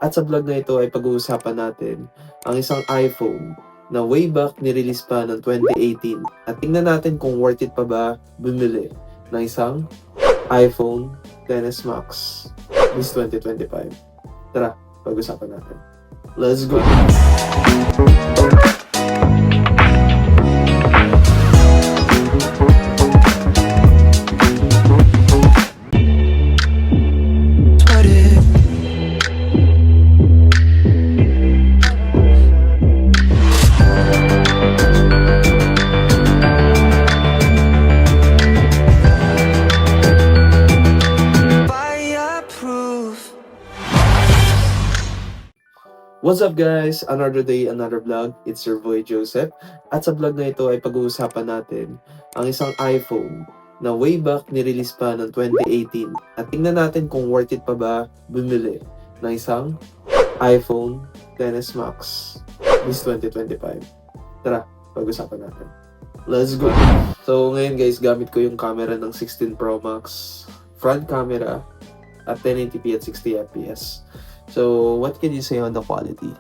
At sa vlog na ito ay pag-uusapan natin ang isang iPhone na way back nirelease pa ng 2018. At tingnan natin kung worth it pa ba bumili ng isang iPhone XS Max this 2025. Tara, pag-usapan natin. Let's go! What's up guys? Another day, another vlog. It's your boy Joseph. At sa vlog na ito ay pag-uusapan natin ang isang iPhone na way back nirelease pa ng 2018. At tingnan natin kung worth it pa ba bumili ng isang iPhone XS Max this 2025. Tara, pag-usapan natin. Let's go! So ngayon guys, gamit ko yung camera ng 16 Pro Max. Front camera at 1080p at 60fps. So, what can you say on the quality?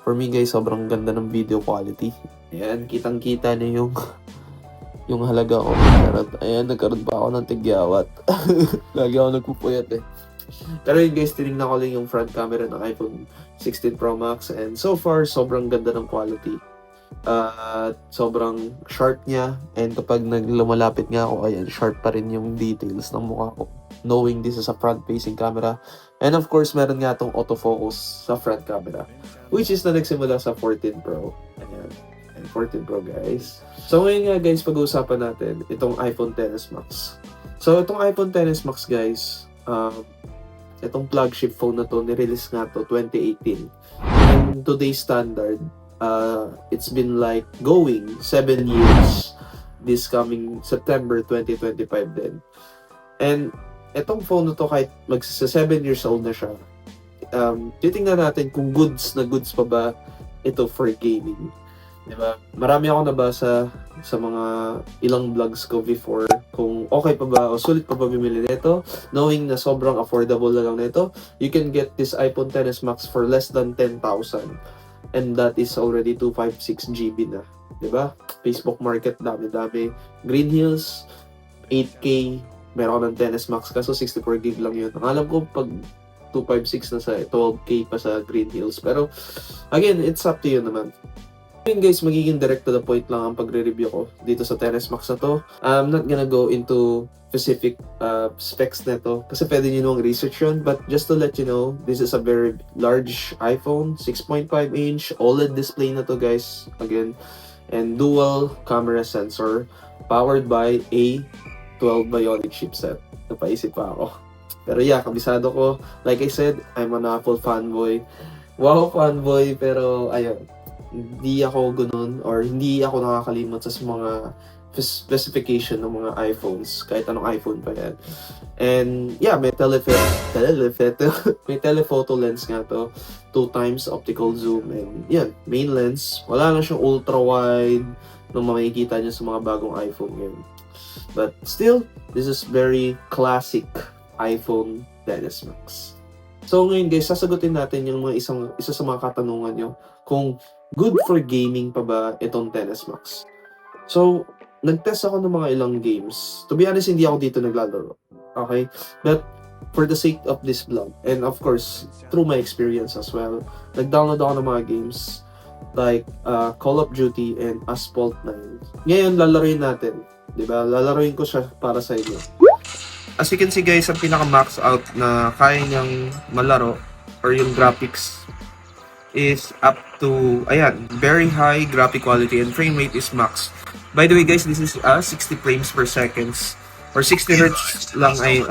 For me guys, sobrang ganda ng video quality. Ayan, kitang-kita na yung halaga ko. Ayan, nagkaroon pa ako ng tigyawat. Lagi ako nagpupuyat eh. Pero yun guys, tinignan ko lang yung front camera ng iPhone 16 Pro Max. And so far, sobrang ganda ng quality. Sobrang sharp niya. And kapag lumalapit nga ako, ayan, sharp pa rin yung details ng mukha ko. Knowing this is a front-facing camera. And of course, meron nga itong autofocus sa front camera. Which is na nagsimula sa 14 Pro. Ayan. And 14 Pro guys. So ngayon nga guys, pag-uusapan natin itong iPhone XS Max. So itong iPhone XS Max guys, itong flagship phone na to, nirelease nga to 2018. And today's standard, it's been like going 7 years this coming September 2025 din. And etong phone na to, kahit magsa 7 years old na siya, titingnan natin kung goods na goods pa ba ito for gaming. Diba? Marami ako nabasa sa mga ilang vlogs ko before kung okay pa ba o sulit pa ba bumili nito, knowing na sobrang affordable na lang nito. You can get this iPhone XS Max for less than 10,000. And that is already 256 GB na. Diba? Facebook Market, dami-dami. Green Hills, 8K, meron ako ng XS Max kaso 64 GB lang yun. Ang alam ko pag 256 na sa 12K pa sa Green Hills. Pero again, it's up to you naman. Ngayon guys, magiging direct to the point lang ang pagre-review ko dito sa XS Max na to. I'm not gonna go into specific specs nito kasi pwede nyo nung research yun. But just to let you know, this is a very large iPhone, 6.5 inch OLED display na to guys. Again, and dual camera sensor powered by a 12 Bionic chipset. Napaisip pa ako. Pero yeah, kabisado ko. Like I said, I'm an Apple fanboy. Wow, fanboy. Pero ayun, hindi ako ganun or hindi ako nakakalimot sa mga specification ng mga iPhones. Kahit anong iPhone pa yan. And yeah, may may telephoto lens nga to. 2x optical zoom. And yan, main lens. Wala na siyang ultra wide nung makikita niyo sa mga bagong iPhone ngayon. But still, this is very classic iPhone XS Max. So ngayon guys, sasagutin natin yung mga isa sa mga katanungan nyo kung good for gaming pa ba itong XS Max. So, nag-test ako ng mga ilang games. To be honest, hindi ako dito naglalaro. Okay? But for the sake of this vlog, and of course, through my experience as well, nag-download ako ng mga games like Call of Duty and Asphalt 9. Ngayon, lalaroin natin. Diba? Lalaroin ko siya para sa inyo. As you can see guys, ang pinaka-max out na kaya niyang malaro or yung graphics is up to, ayan, very high graphic quality and frame rate is max. By the way guys, this is 60 frames per seconds or 60 Hz lang ay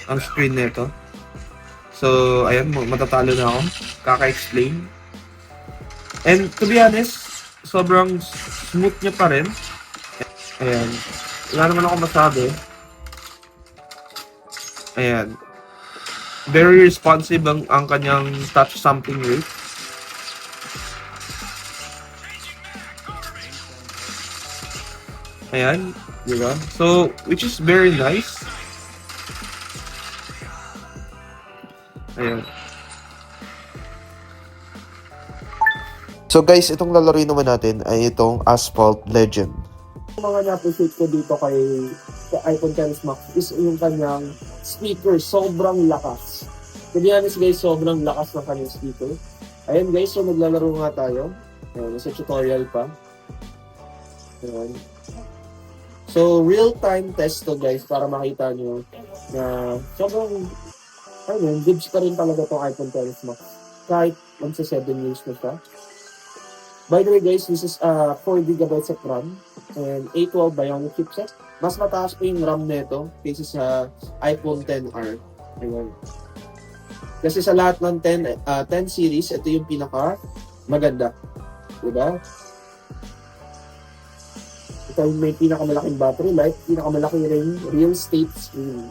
ang screen nito. So, ayan, matatalo na ako. Kaka-explain. And to be honest, sobrang smooth niya pa rin. Ayan. Wala naman ako masabi. Ayan. Very responsive ang kanyang touch sampling rate. Ayan. Diba? So, which is very nice. Ayan. So guys, itong lalaroin naman natin ay itong Asphalt Legend. Yung mga na-appreciate ko dito kay iPhone XS Max is yung kanyang speaker, sobrang lakas. To be honest guys, sobrang lakas ng kanyang speaker. Ayan guys, so naglalaro nga tayo. Ayan, nasa tutorial pa. Ayan. So, real-time test to guys para makita nyo na sobrang, ayun, gives pa rin talaga itong iPhone XS Max. Kahit magsa 7 years na siya. By the way guys, this is 4GB of RAM and A12 Bionic chipset. Mas mataas pa yung RAM nito kaysa sa iPhone XR. Ayan. Kasi sa lahat ng 10 series, ito yung pinaka maganda. Diba? Ito yung may pinakamalaking battery life, pinakamalaki rin real state screen.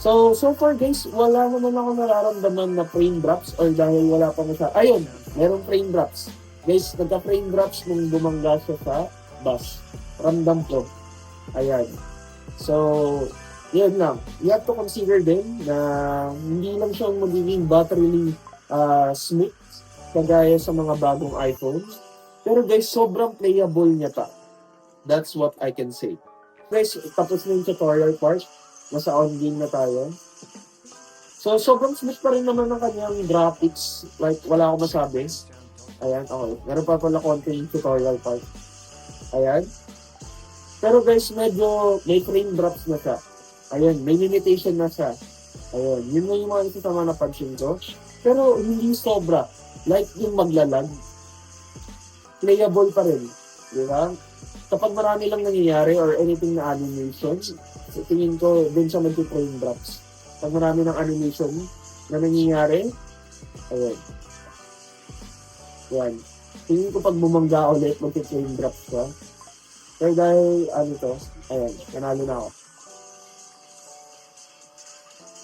So far guys, wala naman ako nararamdaman na frame drops or dahil wala pa siya. Ayun, merong frame drops. Guys, nagka-frame drops nung bumangga siya sa bus. Ramdam ko. Ayan. So, yun lang. You have to consider din na hindi lang siyang magiging battery smooth kagaya sa mga bagong iPhones. Pero guys, sobrang playable niya pa. That's what I can say. Guys, tapos na yung tutorial part. Nasa on-game na tayo. So, sobrang smooth pa rin naman ng kanyang graphics. Like, wala akong masabi. Ayan, okay. Meron pa pala konting tutorial part. Ayan. Pero guys, medyo may frame drops na siya. Ayan, may limitation na siya. Ayan, yun na yung mga isa sa mga napansin ko. Pero hindi sobra. Like yung maglalag. Playable pa rin. Di ba? Kapag marami lang nangyayari or anything na animation, tingin ko din siya mag-frame drops. Pag marami ng animation na nangyayari, ayan. Yan. Tingin ko pag bumangga ulit, mag-frame drop siya. Pero dahil, ayan, nanalo na ako.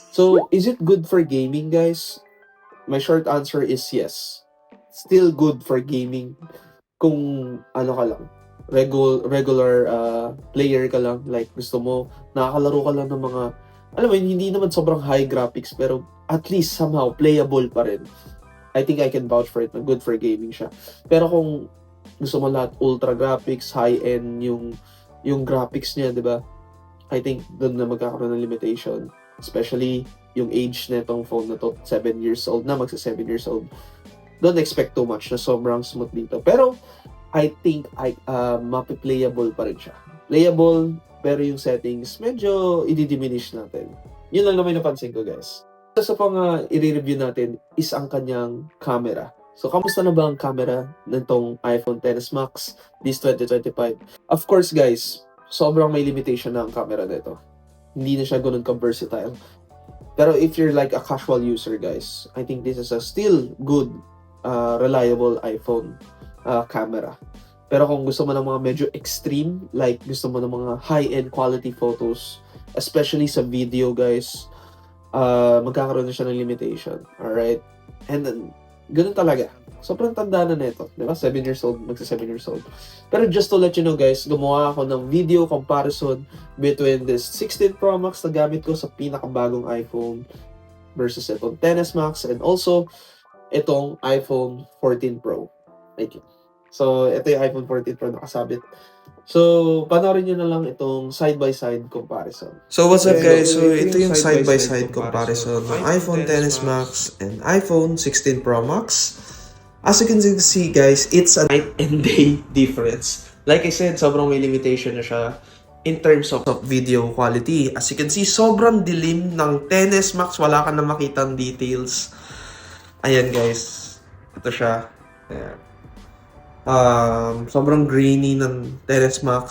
So, is it good for gaming, guys? My short answer is yes. Still good for gaming kung ano ka lang, regular player ka lang, like gusto mo, nakakalaro ka lang ng mga, alam mo, hindi naman sobrang high graphics, pero at least somehow playable pa rin. I think I can vouch for it na good for gaming siya. Pero kung gusto mo lahat ultra graphics, high-end yung graphics niya, di ba? I think doon na magkakaroon ng limitation. Especially yung age na itong phone na to, 7 years old na, magsa 7 years old. Don't expect too much na sobrang smooth dito. Pero I think mapiplayable pa rin siya. Playable, pero yung settings, medyo i-diminish natin. Yun lang naman napansin ko, guys. Sa pang i-review natin is ang kanyang camera. So, kamusta na ba ang camera nitong iPhone XS Max this 2025? Of course, guys, sobrang may limitation na ang camera nito. Hindi na siya ganun ka-versatile. Pero if you're like a casual user, guys, I think this is a still good, reliable iPhone camera. Pero kung gusto mo ng mga medyo extreme, like gusto mo ng mga high-end quality photos, especially sa video, guys, magkakaroon na siya ng limitation. Alright? And then, ganun talaga. Sobrang tanda na nito. Diba? 7 years old, magsa 7 years old. Pero just to let you know, guys, gumawa ako ng video comparison between this 16 Pro Max na gamit ko sa pinakabagong iPhone versus itong XS Max and also itong iPhone 14 Pro. Thank you. So, ito yung iPhone 14 Pro nakasabit. So, panoorin nyo na lang itong side-by-side comparison. So what's up guys? So ito yung side-by-side comparison ng iPhone XS Max and iPhone 16 Pro Max. As you can see guys, it's a night and day difference. Like I said, sobrang may limitation na siya in terms of video quality. As you can see, sobrang dilim ng XS Max. Wala ka na makitang details. Ayan guys. Ito siya. Ayan. Sobrang grainy ng XS Max.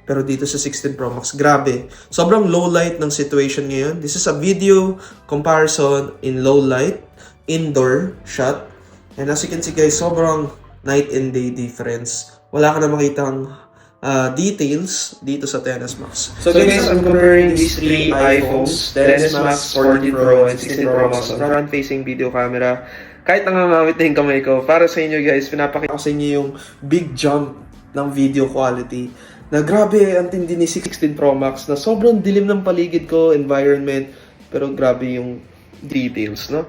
Pero dito sa 16 Pro Max, grabe. Sobrang low light ng situation ngayon. This is a video comparison in low light, indoor shot. And as you can see guys, sobrang night and day difference. Wala ka na makitang details dito sa XS Max. So guys, I'm comparing these three iPhones, XS Max, 14 Pro, and 16 Pro Max on front-facing video camera. Kahit nangangamit na yung kamay ko, para sa inyo guys, pinapakita ko sa inyo yung big jump ng video quality. Na grabe, ang tindi ni 16 Pro Max na sobrang dilim ng paligid ko, environment, pero grabe yung details, no?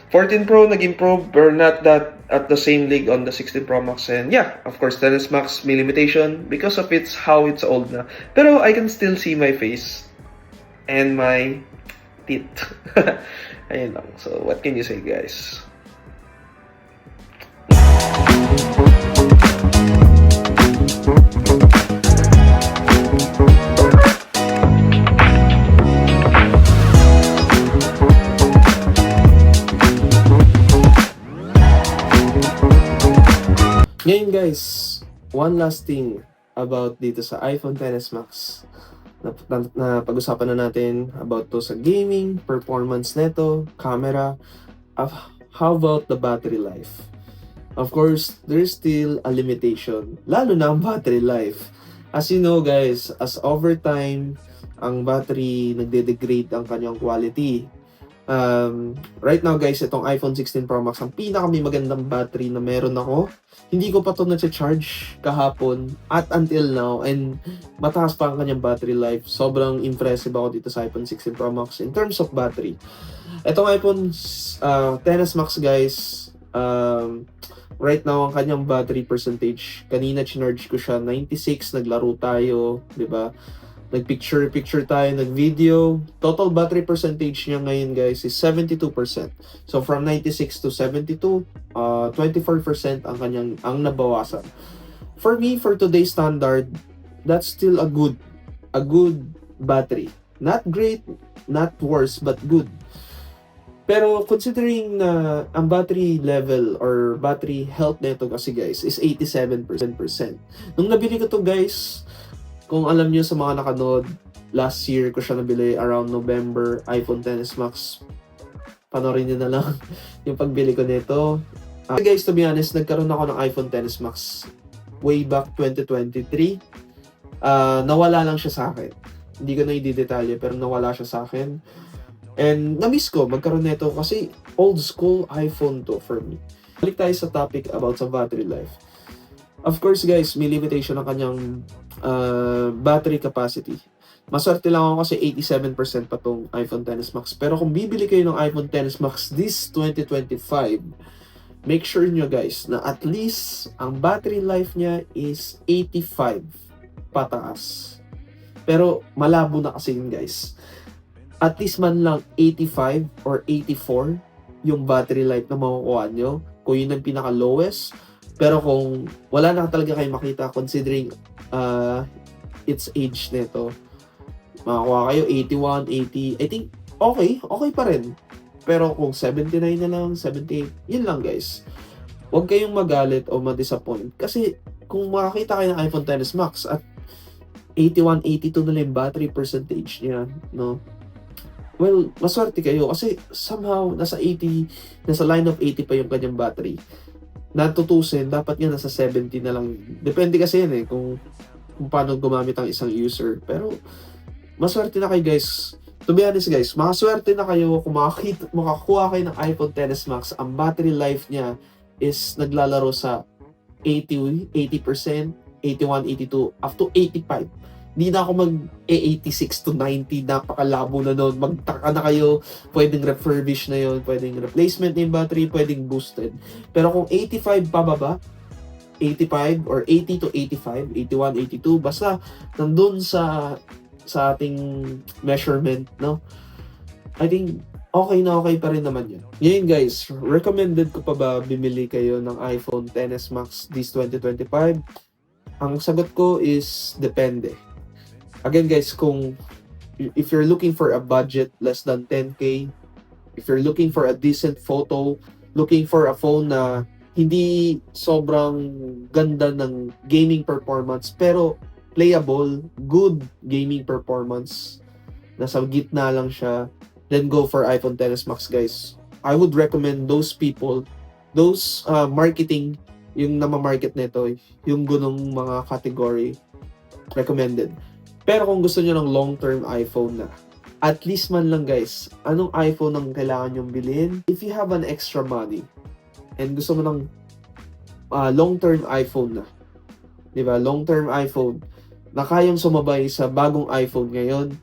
14 Pro nag-improve, but not that at the same league on the 16 Pro Max. And yeah, of course, XS Max may limitation because of how it's old na. Pero I can still see my face and my teeth. Ayun lang. So, what can you say, guys? Ngayon guys, one last thing about dito sa iPhone XS Max. Na pag-usapan na natin about to sa gaming, performance neto, camera, how about the battery life? Of course, there's still a limitation, lalo na ang battery life. As you know guys, as over time, ang battery nagde-degrade ang kanyang quality. Right now guys, itong iPhone 16 Pro Max, ang magandang battery na meron ako. Hindi ko pa ito na-charge kahapon at until now, and mataas pa ang kanyang battery life. Sobrang impressive ako dito sa iPhone 16 Pro Max in terms of battery. Itong iPhone XS Max guys, right now ang kanyang battery percentage, kanina chinarge ko siya 96, naglaro tayo, 'di ba? Nagpicture tayo, nagvideo. Total battery percentage niya ngayon guys is 72%. So from 96 to 72, 24% ang nabawasan. For me, for today's standard, that's still a good battery. Not great, not worse, but good. Pero considering na ang battery level or battery health nito kasi guys is 87%. Nung nabili ko to guys, kung alam niyo sa mga nakanood, last year ko siya nabili around November, iPhone XS Max. Panoorin niyo na lang yung pagbili ko nito. Guys, to be honest, nagkaroon ako ng iPhone XS Max way back 2023. Nawala lang siya sa akin. Hindi ko na i-detalye pero nawala siya sa akin. And na-miss ko magkaroon nito kasi old school iPhone to for me. Balik tayo sa topic about sa battery life. Of course guys, may limitation ang kanyang battery capacity. Maswerte lang ako kasi 87% pa tong iPhone XS Max. Pero kung bibili kayo ng iPhone XS Max this 2025, make sure nyo guys na at least ang battery life niya is 85 pataas. Pero malabo na kasi yun guys. At least man lang 85 or 84 yung battery life na makukuha nyo. Kung yun ang pinaka-lowest. Pero kung wala na talaga kayo makita considering its age nito, makakuha kayo 81, 80, I think okay pa rin. Pero kung 79 na lang, 78, yun lang guys. Huwag kayong magalit o ma-disappoint. Kasi kung makakita kayo ng iPhone XS Max at 81, 82 na lang yung battery percentage niya, no? Well, maswerte kayo kasi somehow nasa line of 80 pa yung kanyang battery. Natutusin, dapat nga nasa 70 na lang. Depende kasi yan kung paano gumamit ang isang user. Pero, maswerte na kayo guys. To be honest guys, makaswerte na kayo kung makakuha kayo ng iPhone XS Max. Ang battery life niya is naglalaro sa 80%, 81, 82, up to 85. Hindi na ako mag-86 to 90, napakalabo na noon. Magtaka na kayo, pwedeng refurbish na yon, pwedeng replacement na yung battery, pwedeng boosted. Pero kung 85 pababa, 85 or 80 to 85, 81, 82, basta nandun sa ating measurement, no? I think okay pa rin naman yun. Ngayon guys, recommended ko pa ba bumili kayo ng iPhone XS Max this 2025? Ang sagot ko is depende. Again guys, if you're looking for a budget less than 10k, if you're looking for a decent photo, looking for a phone na hindi sobrang ganda ng gaming performance pero playable, good gaming performance, nasa gitna lang siya, then go for iPhone XS Max guys. I would recommend those people, those marketing, yung namamarket nito, yung gunong mga category, recommended. Pero kung gusto niyo ng long-term iPhone na, at least man lang guys, anong iPhone ang kailangan nyong bilhin? If you have an extra money, and gusto mo ng long-term iPhone na, di ba? Long-term iPhone, na kayang sumabay sa bagong iPhone ngayon,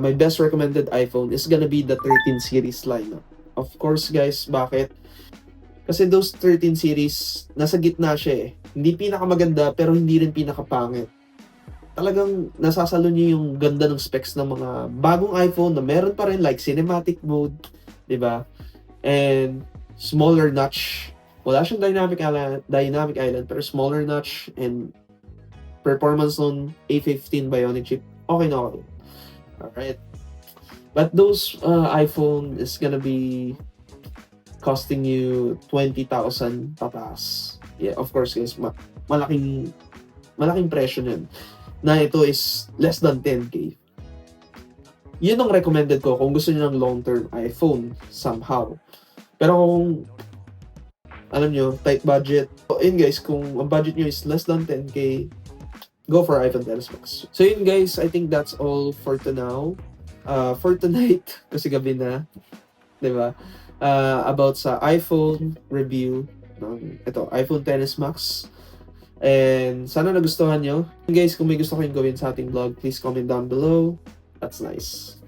my best recommended iPhone is gonna be the 13 series lineup. Of course guys, bakit? Kasi those 13 series, nasa gitna siya eh. Hindi pinakamaganda, pero hindi rin pinakapangit. Talagang nasasalo niyo yung ganda ng specs ng mga bagong iPhone na meron pa rin like cinematic mode, 'di ba? And smaller notch. Wala siyang dynamic island pero smaller notch and performance ng A15 Bionic chip. Okay na ako. Alright. But those iPhone is gonna be costing you 20,000 pataas. Yeah, of course guys, malaking presyo nun. Na ito is less than 10K. Yun ang recommended ko kung gusto niyo ng long-term iPhone somehow. Pero kung alam nyo, tight budget. So, yun guys, kung ang budget nyo is less than 10K, go for iPhone XS Max. So yun guys, I think that's all for now. For tonight, kasi gabi na, di ba? About sa iPhone review ng ito, iPhone XS Max. And sana nagustuhan nyo. Guys, kung may gusto kayong gawin sa ating vlog, please comment down below. That's nice.